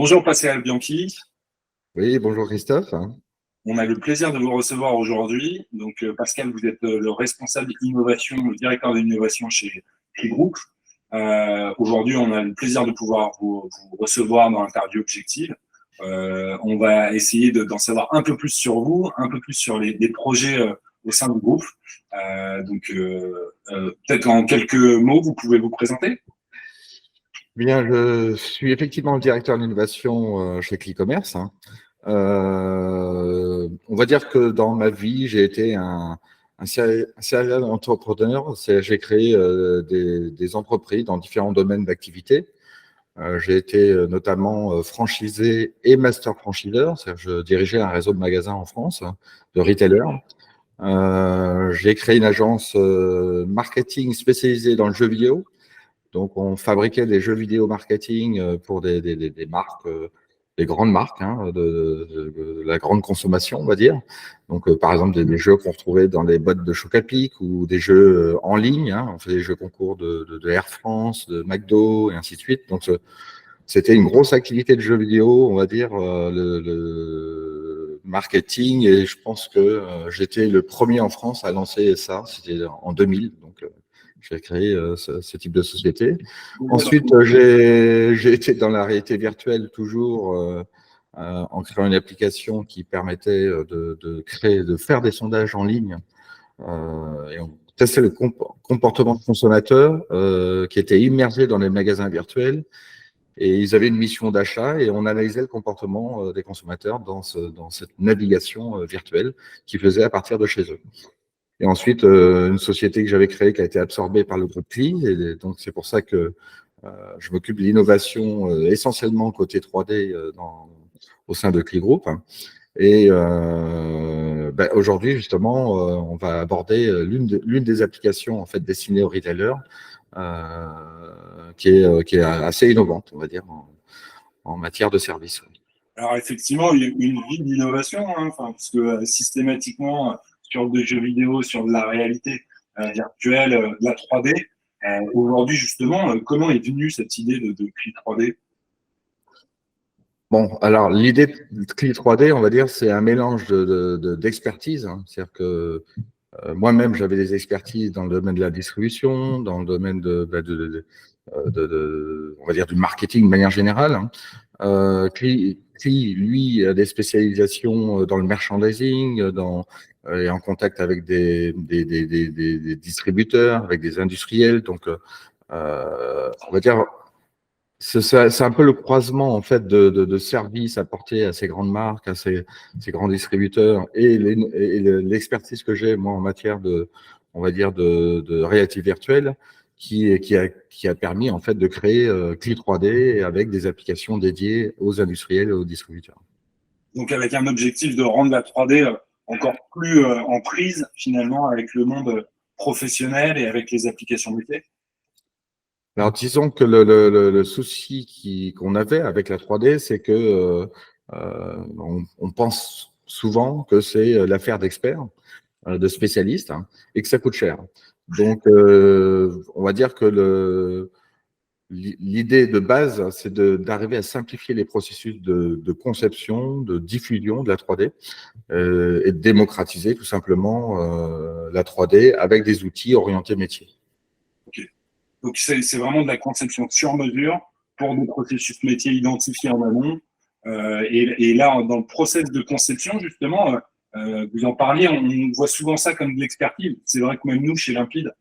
Bonjour Pascal Bianchi, Oui, bonjour Christophe. on a le plaisir de vous recevoir aujourd'hui. Donc Pascal, vous êtes le responsable innovation, le directeur de l'innovation chez Groupe. Aujourd'hui, on a le plaisir de pouvoir vous recevoir dans l'interview objective. On va essayer d'en savoir un peu plus sur vous, un peu plus sur les projets au sein du groupe. Peut-être en quelques mots, vous pouvez vous présenter? Bien, je suis effectivement le directeur d'innovation chez ClickCommerce. On va dire que dans ma vie, j'ai été un serial entrepreneur. J'ai créé des entreprises dans différents domaines d'activité. J'ai été notamment franchisé et master franchiseur. C'est-à-dire je dirigeais un réseau de magasins en France, de retailers. J'ai créé une agence marketing spécialisée dans le jeu vidéo. Donc, on fabriquait des jeux vidéo marketing pour des marques, des grandes marques, de la grande consommation, on va dire. Donc, par exemple, des jeux qu'on retrouvait dans les boîtes de Choc-à-Pic ou des jeux en ligne. On faisait des jeux concours de Air France, de McDo et ainsi de suite. Donc, c'était une grosse activité de jeux vidéo, on va dire, le marketing. Et je pense que j'étais le premier en France à lancer ça. C'était en 2000. Donc, j'ai créé ce type de société. Ensuite, j'ai été dans la réalité virtuelle toujours en créant une application qui permettait de faire des sondages en ligne. Et on testait le comportement de consommateurs qui étaient immergés dans les magasins virtuels. Et ils avaient une mission d'achat et on analysait le comportement des consommateurs dans cette navigation virtuelle qu'ils faisaient à partir de chez eux. Et ensuite, une société que j'avais créée qui a été absorbée par le groupe CLI. Et donc, c'est pour ça que je m'occupe de l'innovation essentiellement côté 3D au sein de CLI Group. Et aujourd'hui, justement, on va aborder l'une des applications en fait destinées aux retailers qui est assez innovante, on va dire, en matière de service. Alors effectivement, il y a une vie d'innovation, hein, parce que systématiquement, sur des jeux vidéo, sur de la réalité virtuelle, de la 3D, aujourd'hui justement, comment est venue cette idée de Cli 3D? Bon, alors l'idée de Cli 3D, on va dire, c'est un mélange d'expertise. C'est-à-dire que moi-même, j'avais des expertises dans le domaine de la distribution, dans le domaine on va dire, du marketing de manière générale. Cli, lui, a des spécialisations dans le merchandising, est en contact avec des distributeurs, avec des industriels. Donc, on va dire, c'est un peu le croisement en fait de services apportés à ces grandes marques, à ces grands distributeurs et l'expertise que j'ai moi en matière on va dire de réalité virtuelle qui a permis en fait de créer Cli 3D avec des applications dédiées aux industriels et aux distributeurs. Donc avec un objectif de rendre la 3D encore plus en prise finalement avec le monde professionnel et avec les applications métiers. Alors, disons que le souci qu'on avait avec la 3D, c'est que on pense souvent que c'est l'affaire d'experts, de spécialistes, et que ça coûte cher. Donc, on va dire que l'idée de base, c'est d'arriver à simplifier les processus de conception, de diffusion de la 3D et de démocratiser tout simplement la 3D avec des outils orientés métier. Okay. Donc c'est vraiment de la conception sur mesure pour des processus métiers identifiés en amont. Et là, dans le process de conception, justement, vous en parliez, on voit souvent ça comme de l'expertise. C'est vrai que même nous, chez Limpide,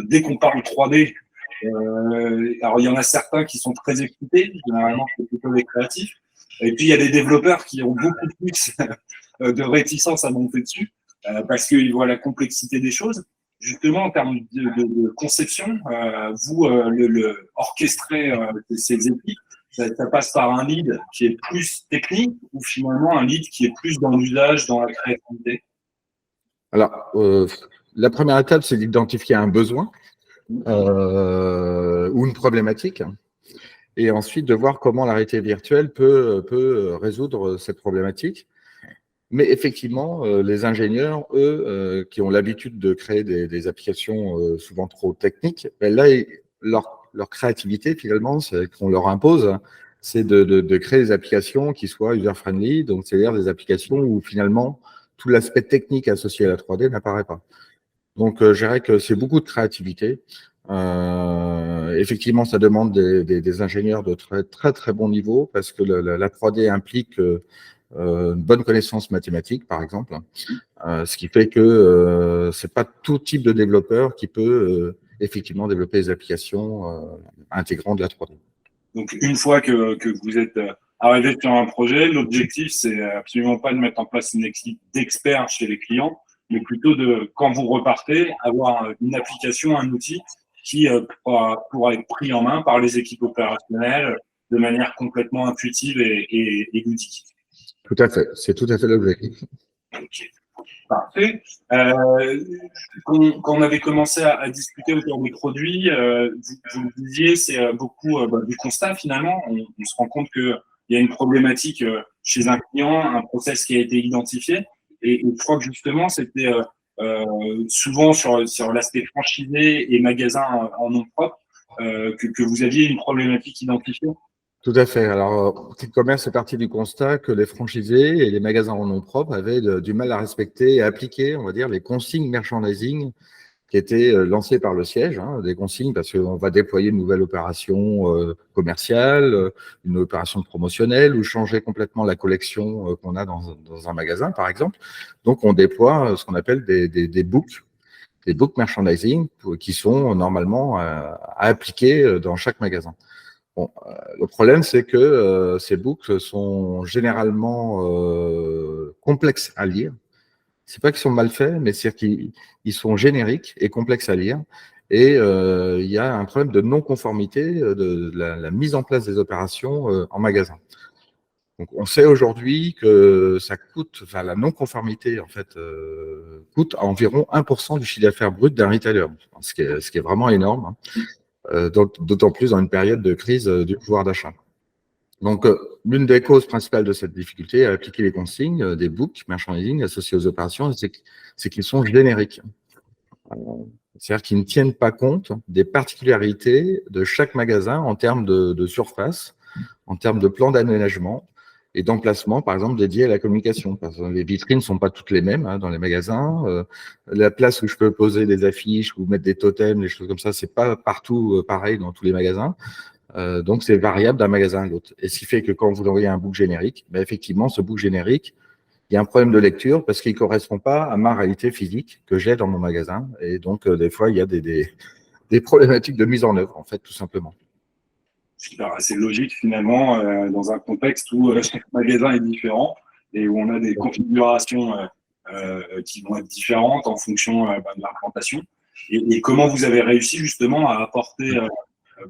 dès qu'on parle 3D, alors il y en a certains qui sont très excités, généralement c'est plutôt des créatifs, et puis il y a des développeurs qui ont beaucoup plus de réticence à monter dessus, parce qu'ils voient la complexité des choses. Justement, en termes de conception, vous orchestrez ces équipes, ça passe par un lead qui est plus technique ou finalement un lead qui est plus dans l'usage, dans la créativité? Alors, la première étape, c'est d'identifier un besoin ou une problématique, et ensuite de voir comment la réalité virtuelle peut résoudre cette problématique. Mais effectivement, les ingénieurs, eux, qui ont l'habitude de créer des applications souvent trop techniques, ben là, leur créativité, finalement, qu'on leur impose, c'est de créer des applications qui soient user-friendly, donc c'est-à-dire des applications où finalement tout l'aspect technique associé à la 3D n'apparaît pas. Donc, je dirais que c'est beaucoup de créativité. Effectivement, ça demande des ingénieurs de très bon niveau parce que la 3D implique une bonne connaissance mathématique, par exemple, ce qui fait que c'est pas tout type de développeur qui peut effectivement développer des applications intégrant de la 3D. Donc, une fois que vous êtes arrivé sur un projet, l'objectif, c'est absolument pas de mettre en place une équipe d'experts chez les clients, mais plutôt de, quand vous repartez, avoir une application, un outil qui pourra être pris en main par les équipes opérationnelles de manière complètement intuitive et ludique. Tout à fait, c'est tout à fait l'objectif. Ok. Parfait. Quand on avait commencé à discuter autour des produits, vous le disiez, c'est beaucoup du constat finalement. On se rend compte qu'il y a une problématique chez un client, un process qui a été identifié. Et je crois que justement, c'était souvent sur l'aspect franchisé et magasin en nom propre que vous aviez une problématique identifiée. Tout à fait. Alors, Quick-Commerce est parti du constat que les franchisés et les magasins en nom propre avaient du mal à respecter et appliquer, on va dire, les consignes merchandising qui étaient lancées par le siège, hein, des consignes parce qu'on va déployer une nouvelle opération commerciale, une opération promotionnelle ou changer complètement la collection qu'on a dans un magasin, par exemple. Donc, on déploie ce qu'on appelle des books merchandising qui sont normalement à appliquer dans chaque magasin. Bon, le problème, c'est que ces books sont généralement complexes à lire. C'est pas qu'ils sont mal faits, mais c'est qu'ils sont génériques et complexes à lire. Et il y a un problème de non-conformité de la mise en place des opérations en magasin. Donc, on sait aujourd'hui que ça coûte, enfin, la non-conformité, en fait, coûte environ 1% du chiffre d'affaires brut d'un retailer, ce qui est vraiment énorme. Hein. D'autant plus dans une période de crise du pouvoir d'achat. Donc, l'une des causes principales de cette difficulté à appliquer les consignes des books merchandising associés aux opérations, c'est qu'ils sont génériques. C'est-à-dire qu'ils ne tiennent pas compte des particularités de chaque magasin en termes de surface, en termes de plan d'aménagement et d'emplacement, par exemple, dédié à la communication. Parce que les vitrines ne sont pas toutes les mêmes hein, dans les magasins. La place où je peux poser des affiches ou mettre des totems, des choses comme ça, c'est pas partout pareil dans tous les magasins. Donc, c'est variable d'un magasin à l'autre. Et ce qui fait que quand vous envoyez un book générique, ben, effectivement, ce book générique, il y a un problème de lecture parce qu'il ne correspond pas à ma réalité physique que j'ai dans mon magasin. Et donc, des fois, il y a des problématiques de mise en œuvre, en fait, tout simplement. C'est logique finalement dans un contexte où chaque magasin est différent et où on a des configurations qui vont être différentes en fonction de l'implantation. Et comment vous avez réussi justement à apporter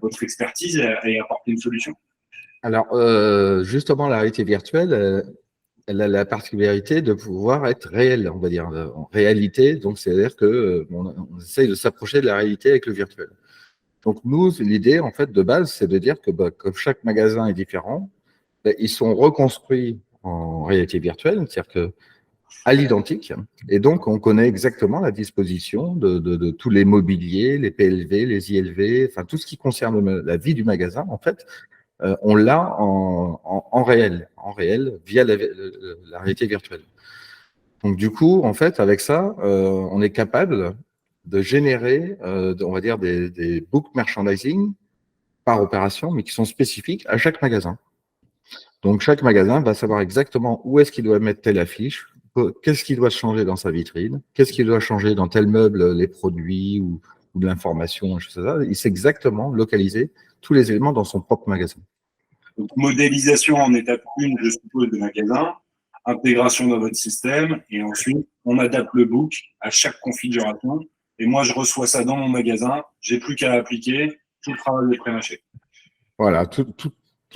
votre expertise et apporter une solution? Alors, justement, la réalité virtuelle, elle a la particularité de pouvoir être réelle, on va dire, en réalité. Donc, c'est-à-dire que on essaye de s'approcher de la réalité avec le virtuel. Donc, nous, l'idée, en fait, de base, c'est de dire que comme chaque magasin est différent, ils sont reconstruits en réalité virtuelle, c'est-à-dire que à l'identique. Et donc, on connaît exactement la disposition de tous les mobiliers, les PLV, les ILV, enfin, tout ce qui concerne la vie du magasin, en fait, on l'a en réel via la réalité virtuelle. Donc, du coup, en fait, avec ça, on est capable de générer, on va dire, des book merchandising par opération, mais qui sont spécifiques à chaque magasin. Donc, chaque magasin va savoir exactement où est-ce qu'il doit mettre telle affiche, qu'est-ce qu'il doit changer dans sa vitrine, qu'est-ce qu'il doit changer dans tel meuble, les produits ou de l'information, etc. Il sait exactement localiser tous les éléments dans son propre magasin. Donc, modélisation en étape 1, je suppose, de magasin, intégration dans votre système, et ensuite, on adapte le book à chaque configuration. Et moi, je reçois ça dans mon magasin, j'ai plus qu'à appliquer, tout le travail est pré-mâché. Voilà, tout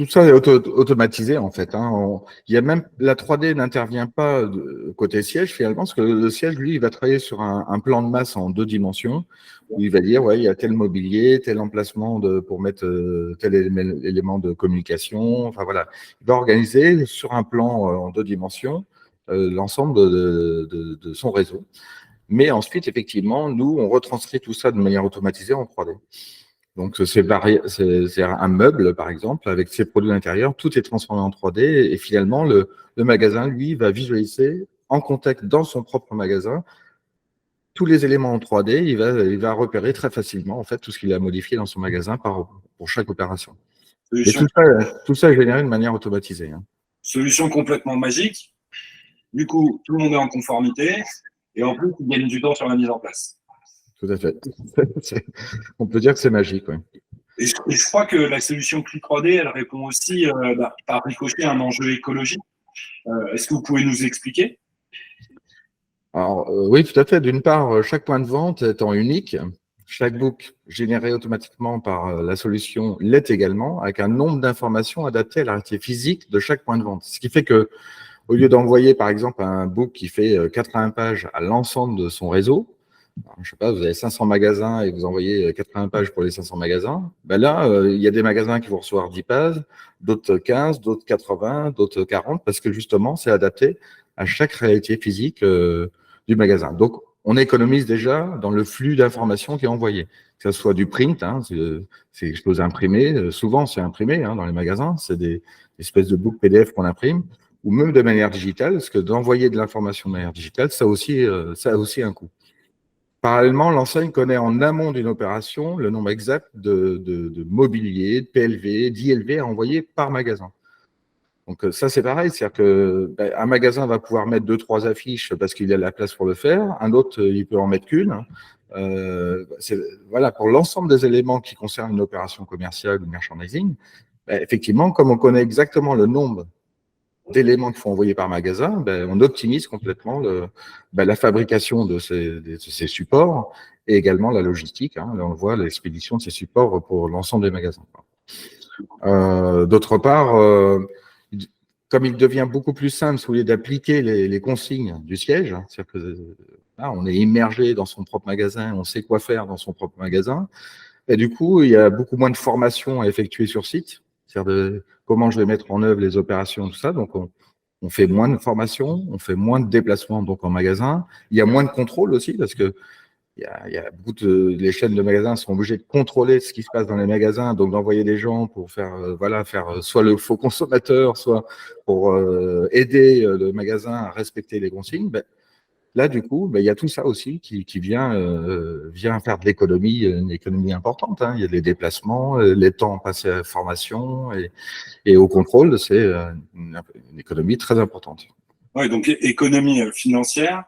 ça est automatisé en fait. Hein. Il y a même la 3D n'intervient pas côté siège finalement, parce que le siège, lui, il va travailler sur un plan de masse en 2 dimensions, où il va dire, ouais, il y a tel mobilier, tel emplacement pour mettre tel élément de communication. Enfin voilà, il va organiser sur un plan en 2 dimensions l'ensemble de son réseau. Mais ensuite, effectivement, nous, on retranscrit tout ça de manière automatisée en 3D. Donc, c'est un meuble, par exemple, avec ses produits à l'intérieur, tout est transformé en 3D et finalement, le magasin, lui, va visualiser en contact dans son propre magasin tous les éléments en 3D. Il va repérer très facilement, en fait, tout ce qu'il a modifié dans son magasin pour chaque opération. Et Solution, tout ça est généré de manière automatisée. Hein. solution complètement magique. Du coup, tout le monde est en conformité et en plus, il gagne du temps sur la mise en place. Tout à fait. On peut dire que c'est magique. Ouais. Et je crois que la solution Click 3D, elle répond aussi par ricochet à un enjeu écologique. Est-ce que vous pouvez nous expliquer? Alors, oui, tout à fait. D'une part, chaque point de vente étant unique, chaque book généré automatiquement par la solution l'est également, avec un nombre d'informations adaptées à la réalité physique de chaque point de vente. Ce qui fait que, au lieu d'envoyer, par exemple, un book qui fait 80 pages à l'ensemble de son réseau, je ne sais pas, vous avez 500 magasins et vous envoyez 80 pages pour les 500 magasins, ben là, il y a des magasins qui vont recevoir 10 pages, d'autres 15, d'autres 80, d'autres 40, parce que justement, c'est adapté à chaque réalité physique du magasin. Donc, on économise déjà dans le flux d'informations qui est envoyé, que ce soit du print, hein, c'est quelque chose imprimé, souvent c'est imprimé dans les magasins, c'est des espèces de books PDF qu'on imprime, ou même de manière digitale, parce que d'envoyer de l'information de manière digitale, ça a aussi un coût. Parallèlement, l'enseigne connaît en amont d'une opération le nombre exact de mobilier, de PLV, d'ILV à envoyer par magasin. Donc ça, c'est pareil, c'est-à-dire qu'un magasin va pouvoir mettre 2-3 affiches parce qu'il a la place pour le faire, un autre, il peut en mettre qu'une. Voilà, pour l'ensemble des éléments qui concernent une opération commerciale ou merchandising, effectivement, comme on connaît exactement le nombre d'éléments qu'il faut envoyer par magasin, on optimise complètement la fabrication de ces supports et également la logistique. Là, on voit l'expédition de ces supports pour l'ensemble des magasins. D'autre part, comme il devient beaucoup plus simple, si vous voulez, d'appliquer les consignes du siège, c'est-à-dire que là, on est immergé dans son propre magasin, on sait quoi faire dans son propre magasin, et du coup, il y a beaucoup moins de formations à effectuer sur site, c'est-à-dire de comment je vais mettre en œuvre les opérations, tout ça. Donc, on fait moins de formations, on fait moins de déplacements donc en magasin. Il y a moins de contrôle aussi parce que il y a beaucoup les chaînes de magasins sont obligées de contrôler ce qui se passe dans les magasins, donc d'envoyer des gens pour faire soit le faux consommateur, soit pour aider le magasin à respecter les consignes. Là, du coup, il y a tout ça aussi qui vient faire de l'économie, une économie importante. Hein. Il y a les déplacements, les temps passés à la formation et au contrôle, c'est une économie très importante. Oui, donc économie financière,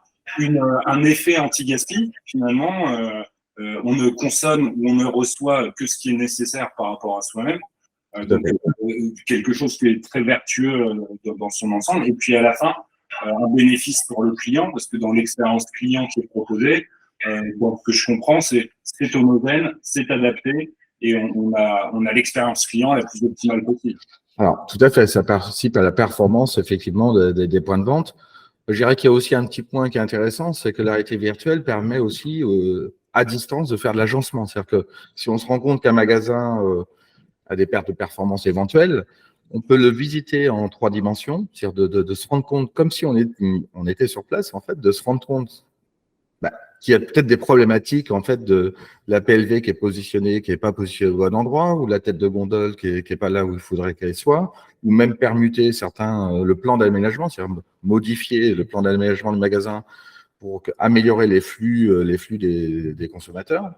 un effet anti-gaspi, finalement. On ne consomme ou on ne reçoit que ce qui est nécessaire par rapport à soi-même. Donc, quelque chose qui est très vertueux dans son ensemble. Et puis, à la fin, un bénéfice pour le client, parce que dans l'expérience client qui est proposée, ce que je comprends, c'est homogène, c'est adapté, et on a l'expérience client la plus optimale possible. Alors, tout à fait, ça participe à la performance, effectivement, des points de vente. Je dirais qu'il y a aussi un petit point qui est intéressant, c'est que la réalité virtuelle permet aussi, à distance, de faire de l'agencement. C'est-à-dire que si on se rend compte qu'un magasin a des pertes de performance éventuelles, on peut le visiter en 3 dimensions, c'est-à-dire de se rendre compte, comme si on était sur place, en fait, de se rendre compte qu'il y a peut-être des problématiques, en fait, de la PLV qui est positionnée, qui n'est pas positionnée au bon endroit, ou la tête de gondole qui est pas là où il faudrait qu'elle soit, ou même permuter le plan d'aménagement, c'est-à-dire modifier le plan d'aménagement du magasin pour améliorer les flux des consommateurs.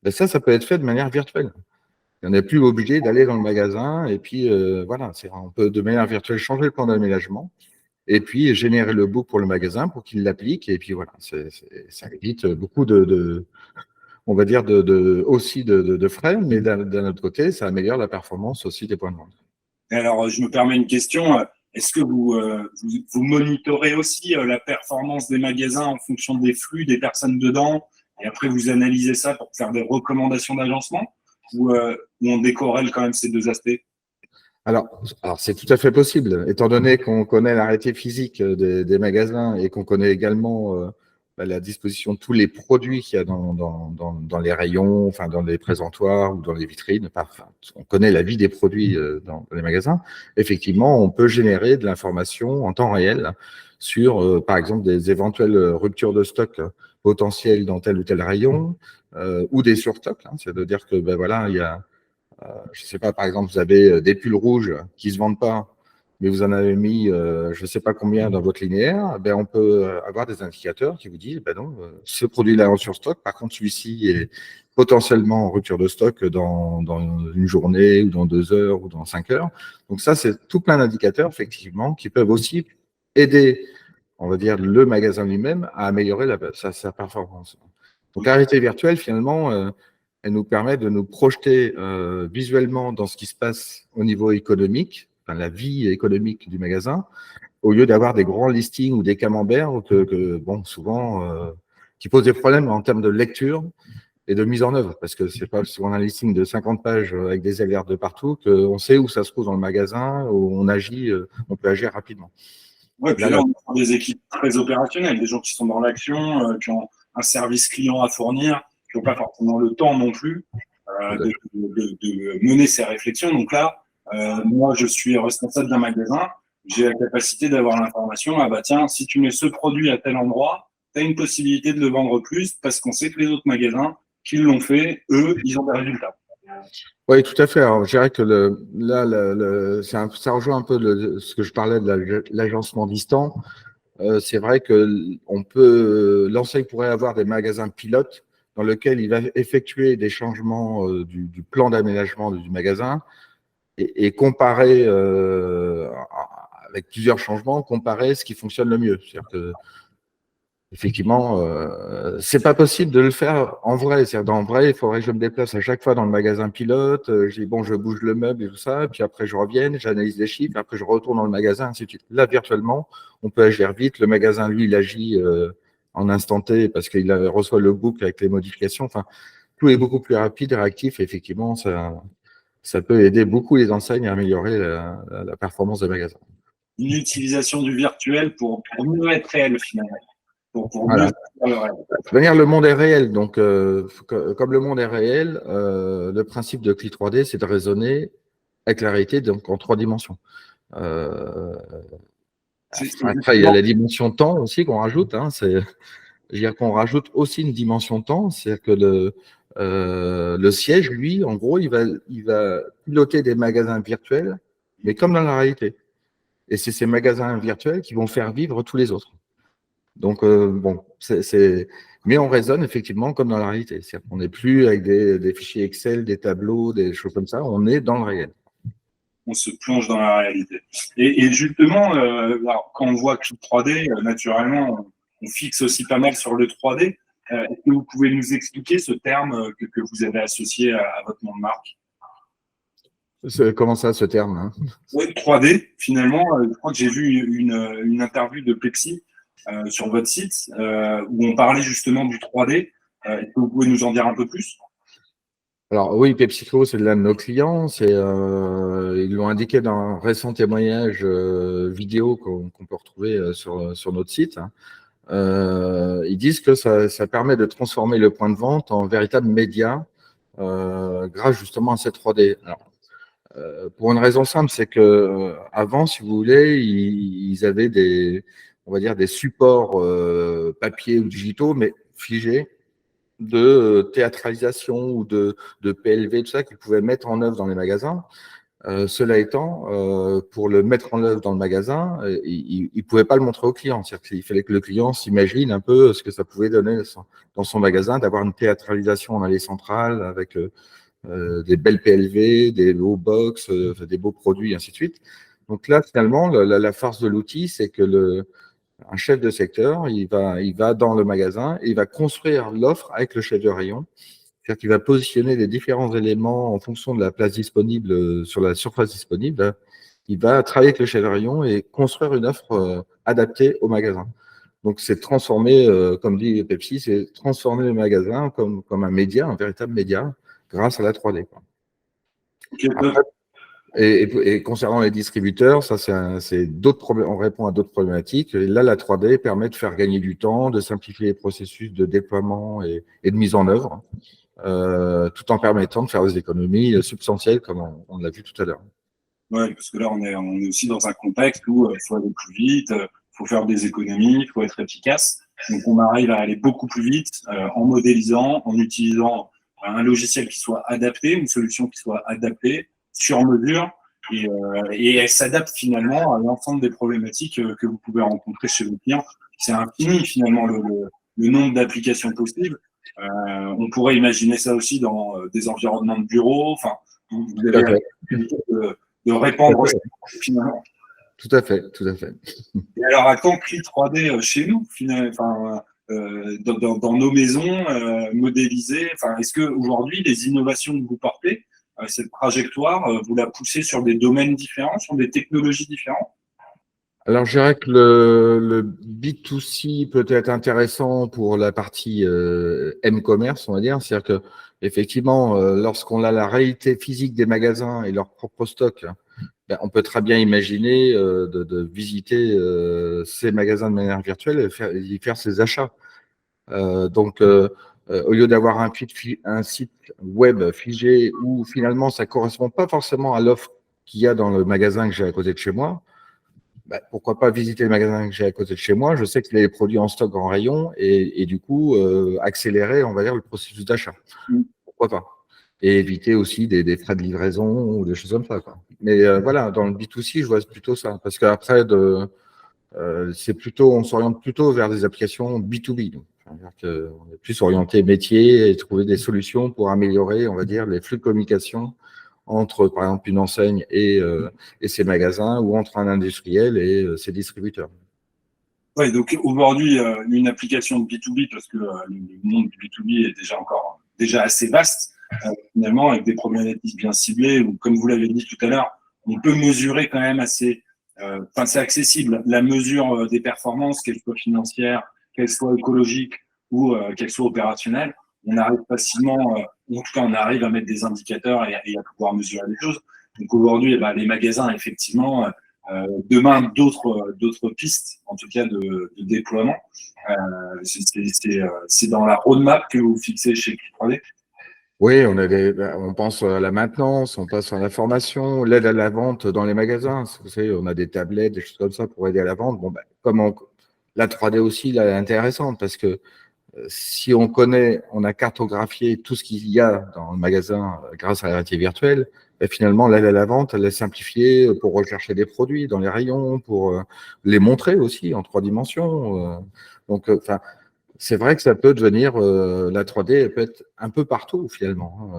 Ça peut être fait de manière virtuelle. On n'est plus obligé d'aller dans le magasin et puis voilà, on peut de manière virtuelle changer le plan d'aménagement et puis générer le book pour le magasin pour qu'il l'applique et puis voilà, ça évite beaucoup on va dire aussi de frais, mais d'un autre côté, ça améliore la performance aussi des points de vente. Et alors, je me permets une question. Est-ce que vous monitorez aussi la performance des magasins en fonction des flux, des personnes dedans, et après vous analysez ça pour faire des recommandations d'agencement, ou on décorrèle quand même ces deux aspects? Alors c'est tout à fait possible, étant donné qu'on connaît la réalité physique des magasins et qu'on connaît également la disposition de tous les produits qu'il y a dans les rayons, enfin dans les présentoirs ou dans les vitrines. Enfin, on connaît la vie des produits dans les magasins. Effectivement, on peut générer de l'information en temps réel sur, par exemple, des éventuelles ruptures de stock potentiels dans tel ou tel rayon, ou des surstocks. Hein, c'est-à-dire que ben voilà, il y a, je ne sais pas, par exemple, vous avez des pulls rouges qui ne se vendent pas, mais vous en avez mis je ne sais pas combien dans votre linéaire, ben on peut avoir des indicateurs qui vous disent, ben non, ce produit-là est en surstock, par contre celui-ci est potentiellement en rupture de stock dans une journée ou dans 2 heures ou dans 5 heures. Donc ça, c'est tout plein d'indicateurs, effectivement, qui peuvent aussi aider, on va dire, le magasin lui-même à améliorer sa performance. Donc la réalité virtuelle, finalement, elle nous permet de nous projeter visuellement dans ce qui se passe au niveau économique, enfin, la vie économique du magasin, au lieu d'avoir des grands listings ou des camemberts bon, souvent, qui posent des problèmes en termes de lecture et de mise en œuvre, parce que c'est pas souvent un listing de 50 pages avec des alertes de partout qu'on sait où ça se trouve dans le magasin, où on agit, on peut agir rapidement. Ouais, puis là, on a des équipes très opérationnelles, des gens qui sont dans l'action, qui ont un service client à fournir, qui n'ont pas forcément le temps non plus de mener ces réflexions. Donc là, moi, je suis responsable d'un magasin, j'ai la capacité d'avoir l'information, ah bah tiens, si tu mets ce produit à tel endroit, tu as une possibilité de le vendre plus parce qu'on sait que les autres magasins qui l'ont fait, eux, ils ont des résultats. Oui, tout à fait. Alors, je dirais que ça rejoint un peu ce que je parlais de l'agencement distant. C'est vrai que l'enseigne pourrait avoir des magasins pilotes dans lesquels il va effectuer des changements du plan d'aménagement du magasin et comparer, avec plusieurs changements, comparer ce qui fonctionne le mieux. C'est-à-dire que effectivement, c'est pas possible de le faire en vrai. C'est-à-dire, en vrai, il faudrait que je me déplace à chaque fois dans le magasin pilote. Je dis, bon, je bouge le meuble et tout ça. Puis après, je revienne, j'analyse les chiffres. Après, je retourne dans le magasin, ainsi de suite. Là, virtuellement, on peut agir vite. Le magasin, lui, il agit en instant T parce qu'il reçoit le book avec les modifications. Enfin, tout est beaucoup plus rapide et réactif. Et effectivement, ça peut aider beaucoup les enseignes à améliorer la performance des magasins. Une utilisation du virtuel pour mieux être réel, finalement. Pour Voilà. mieux faire le réel. De toute manière, le monde est réel. Donc, comme le monde est réel, le principe de Cli 3D, c'est de raisonner avec la réalité, donc en 3 dimensions. Après, il y a la dimension temps aussi qu'on rajoute. Hein, je veux dire qu'on rajoute aussi une dimension temps, c'est-à-dire que le siège, lui, en gros, il va piloter des magasins virtuels, mais comme dans la réalité. Et c'est ces magasins virtuels qui vont faire vivre tous les autres. Donc, bon, mais on raisonne effectivement comme dans la réalité. C'est-à-dire qu'on n'est plus avec des fichiers Excel, des tableaux, des choses comme ça. On est dans le réel. On se plonge dans la réalité. Et justement, alors, quand on voit Cli 3D, naturellement, on fixe aussi pas mal sur le 3D. Est-ce que vous pouvez nous expliquer ce terme que vous avez associé à votre nom de marque? Comment ça, ce terme, hein? Oui, 3D, finalement, je crois que j'ai vu une interview de Pepsi sur votre site où on parlait justement du 3D. Est-ce que vous pouvez nous en dire un peu plus? Alors oui, PepsiCo, c'est l'un de nos clients. Ils l'ont indiqué dans un récent témoignage vidéo qu'on peut retrouver sur notre site. Hein. Ils disent que ça permet de transformer le point de vente en véritable média grâce justement à cette 3D. Alors, pour une raison simple, c'est que avant, si vous voulez, ils avaient on va dire des supports papier ou digitaux, mais figés de théâtralisation ou de PLV, tout ça qu'ils pouvaient mettre en œuvre dans les magasins. Cela étant, pour le mettre en œuvre dans le magasin, il ne pouvait pas le montrer au client. C'est-à-dire qu'il fallait que le client s'imagine un peu ce que ça pouvait donner dans son magasin, d'avoir une théâtralisation en allée centrale avec des belles PLV, des beaux box, des beaux produits, ainsi de suite. Donc là, finalement, la force de l'outil, c'est que un chef de secteur, il va dans le magasin et il va construire l'offre avec le chef de rayon. C'est-à-dire qu'il va positionner les différents éléments en fonction de la place disponible sur la surface disponible. Il va travailler avec le chef de rayon et construire une offre adaptée au magasin. Donc, c'est transformer, comme dit Pepsi, c'est transformer le magasin comme un média, un véritable média, grâce à la 3D. Quoi. Après, et concernant les distributeurs, ça c'est d'autres problèmes. On répond à d'autres problématiques. Et là, la 3D permet de faire gagner du temps, de simplifier les processus de déploiement et de mise en œuvre, tout en permettant de faire des économies substantielles, comme on l'a vu tout à l'heure. Oui, parce que là, on est aussi dans un contexte où il faut aller plus vite, il faut faire des économies, il faut être efficace. Donc, on arrive à aller beaucoup plus vite en modélisant, en utilisant un logiciel qui soit adapté, une solution qui soit adaptée, sur mesure, et elle s'adapte finalement à l'ensemble des problématiques que vous pouvez rencontrer chez vos clients. C'est infini finalement le nombre d'applications possibles. On pourrait imaginer ça aussi dans des environnements de bureau. Enfin, vous avez la possibilité de répandre ça, finalement. Tout à fait, tout à fait. Et alors, à quand Cli 3D chez nous, finalement, dans nos maisons, modélisées, est-ce qu'aujourd'hui, les innovations que vous portez, cette trajectoire, vous la poussez sur des domaines différents, sur des technologies différentes? Alors, je dirais que le B2C peut être intéressant pour la partie M-commerce, on va dire. C'est-à-dire que effectivement, lorsqu'on a la réalité physique des magasins et leur propre stock, ben, on peut très bien imaginer de visiter ces magasins de manière virtuelle et y faire ses achats. Donc, au lieu d'avoir un site web figé où finalement ça ne correspond pas forcément à l'offre qu'il y a dans le magasin que j'ai à côté de chez moi, bah, pourquoi pas visiter le magasin que j'ai à côté de chez moi? Je sais qu'il y a des produits en stock en rayon et du coup, accélérer, on va dire, le processus d'achat. Pourquoi pas? Et éviter aussi des frais de livraison ou des choses comme ça, quoi. Mais voilà, dans le B2C, je vois plutôt ça. Parce qu'après, c'est plutôt, on s'oriente plutôt vers des applications B2B. Donc. C'est-à-dire qu'on est plus orienté métier et trouver des solutions pour améliorer, on va dire, les flux de communication entre, par exemple, une enseigne et ses magasins ou entre un industriel et ses distributeurs. Oui, donc aujourd'hui, une application de B2B, parce que le monde du B2B est déjà assez vaste, finalement, avec des problématiques bien ciblées, ou comme vous l'avez dit tout à l'heure, on peut mesurer quand même assez, c'est accessible, la mesure des performances, qu'elles soient financières, qu'elles soient écologiques ou qu'elles soient opérationnelles. On arrive facilement, ou en tout cas, on arrive à mettre des indicateurs et à pouvoir mesurer les choses. Donc aujourd'hui, les magasins, effectivement, demain, d'autres pistes, en tout cas de déploiement. C'est dans la roadmap que vous fixez chez Cli 3D? Oui, on pense à la maintenance, on passe à la formation, l'aide à la vente dans les magasins. Vous savez, on a des tablettes, des choses comme ça pour aider à la vente. Bon, la 3D aussi, là, est intéressante parce que si on a cartographié tout ce qu'il y a dans le magasin grâce à la réalité virtuelle, ben finalement, l'aide à la vente, elle est simplifiée pour rechercher des produits dans les rayons, pour les montrer aussi en 3 dimensions. Donc, c'est vrai que ça peut devenir, la 3D, elle peut être un peu partout finalement,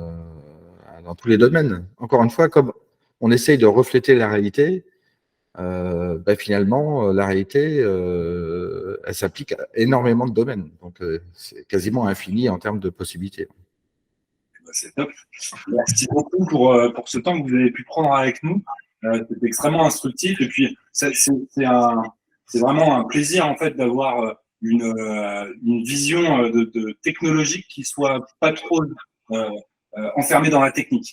dans tous les domaines. Encore une fois, comme on essaye de refléter la réalité, finalement, la réalité, elle s'applique à énormément de domaines. Donc, c'est quasiment infini en termes de possibilités. C'est top. Merci beaucoup pour ce temps que vous avez pu prendre avec nous. C'est extrêmement instructif. Et puis, c'est vraiment un plaisir en fait d'avoir une vision technologique qui soit pas trop enfermée dans la technique.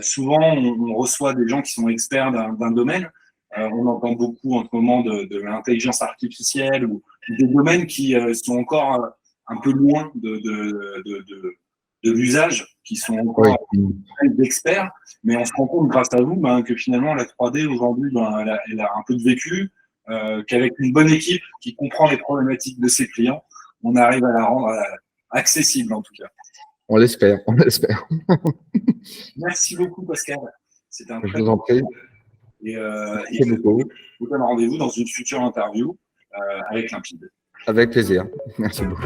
Souvent, on reçoit des gens qui sont experts d'un domaine. On entend beaucoup en ce moment de l'intelligence artificielle ou des domaines qui sont encore un peu loin de l'usage, qui sont encore d'experts, mais on se rend compte grâce à vous que finalement la 3D aujourd'hui, elle a un peu de vécu, qu'avec une bonne équipe qui comprend les problématiques de ses clients, on arrive à la rendre accessible en tout cas. On l'espère, on l'espère. Merci beaucoup Pascal. C'était un Je vous en prie. Et je vous donne rendez-vous dans une future interview avec Limpide. Avec plaisir. Merci beaucoup.